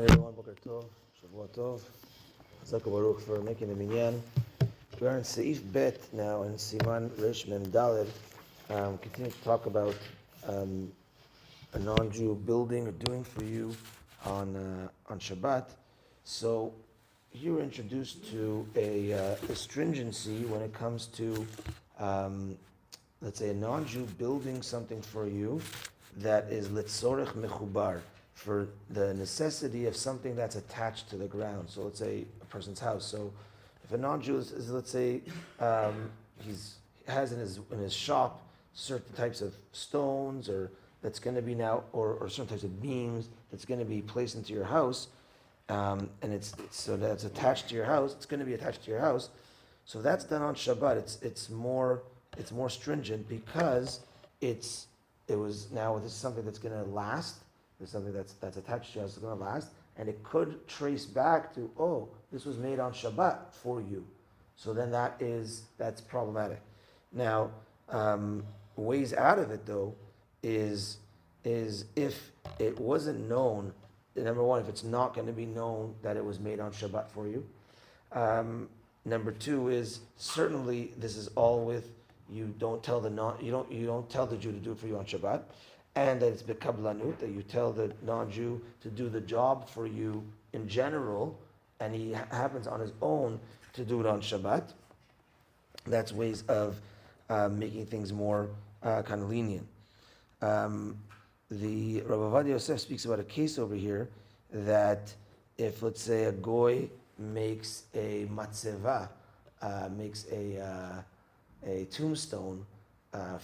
morning, everyone. Boker Tov, Shavua Tov. Zaka Baruch for making the minyan. We are in Seif Bet now, in Siman Resh Mem Daled. Continue to talk about a non-Jew building or doing for you on Shabbat. So you were introduced to a stringency when it comes to, let's say, a non-Jew building something for you that is litzorech mechubar, for the necessity of something that's attached to the ground. So let's say a person's house. So if a non-Jew is let's say, he has in his shop certain types of stones, or that's going to be now, or certain types of beams that's going to be placed into your house, and it's so that's attached to your house. It's going to be attached to your house. So that's done on Shabbat. It's more stringent because this is something that's going to last. There's something that's attached to your house that's going to last, and it could trace back to, this was made on Shabbat for you. So then that's problematic. Now, ways out of it though is if it wasn't known. Number one, if it's not going to be known that it was made on Shabbat for you. Number two is certainly this is all with you don't tell the Jew to do it for you on Shabbat, and that it's bekablanut, that you tell the non-Jew to do the job for you in general, and he happens on his own to do it on Shabbat. That's ways of making things more kind of lenient. The Rav Ovadia Yosef speaks about a case over here that if, let's say, a goy makes a matzeva, makes a tombstone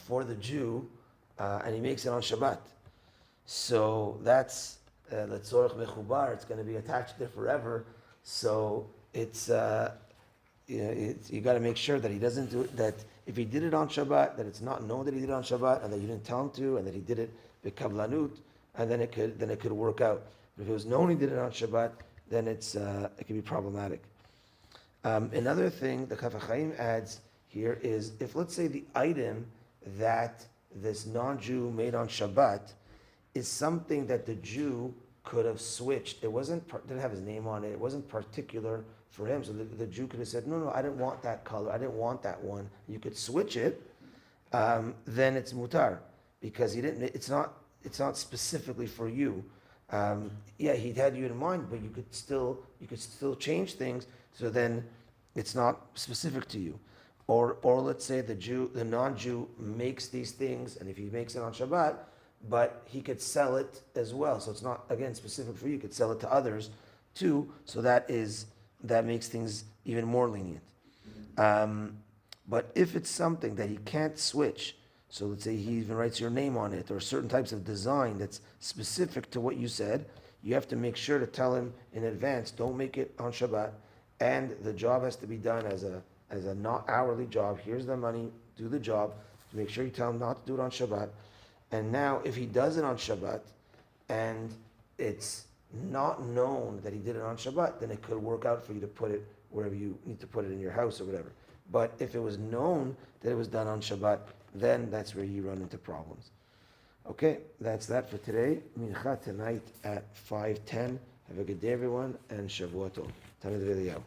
for the Jew, and he makes it on Shabbat, so that's letzorech mechubar. It's going to be attached there forever. So it's you got to make sure that he doesn't do it. That if he did it on Shabbat, that it's not known that he did it on Shabbat, and that you didn't tell him to, and that he did it bekablanut, and then it could work out. But if it was known he did it on Shabbat, then it can be problematic. Another thing the Chaf HaChaim adds here is if, let's say, the item that this non-Jew made on Shabbat is something that the Jew could have switched. It didn't have his name on it. It wasn't particular for him. So the Jew could have said, no, I didn't want that color. I didn't want that one. You could switch it. Then it's mutar because he didn't. It's not specifically for you. He had you in mind, but you could still change things. So then it's not specific to you. Or let's say the non-Jew makes these things, and if he makes it on Shabbat, but he could sell it as well. So it's not, again, specific for you. You could sell it to others too. So that makes things even more lenient. But if it's something that he can't switch, so let's say he even writes your name on it, or certain types of design that's specific to what you said, you have to make sure to tell him in advance, don't make it on Shabbat, and the job has to be done as a not hourly job. Here's the money, do the job. Make sure you tell him not to do it on Shabbat. And now, if he does it on Shabbat, and it's not known that he did it on Shabbat, then it could work out for you to put it wherever you need to put it in your house or whatever. But if it was known that it was done on Shabbat, then that's where you run into problems. Okay, that's that for today. Mincha tonight at 5:10. Have a good day, everyone, and Shavua Tov. Tamid Eliyahu.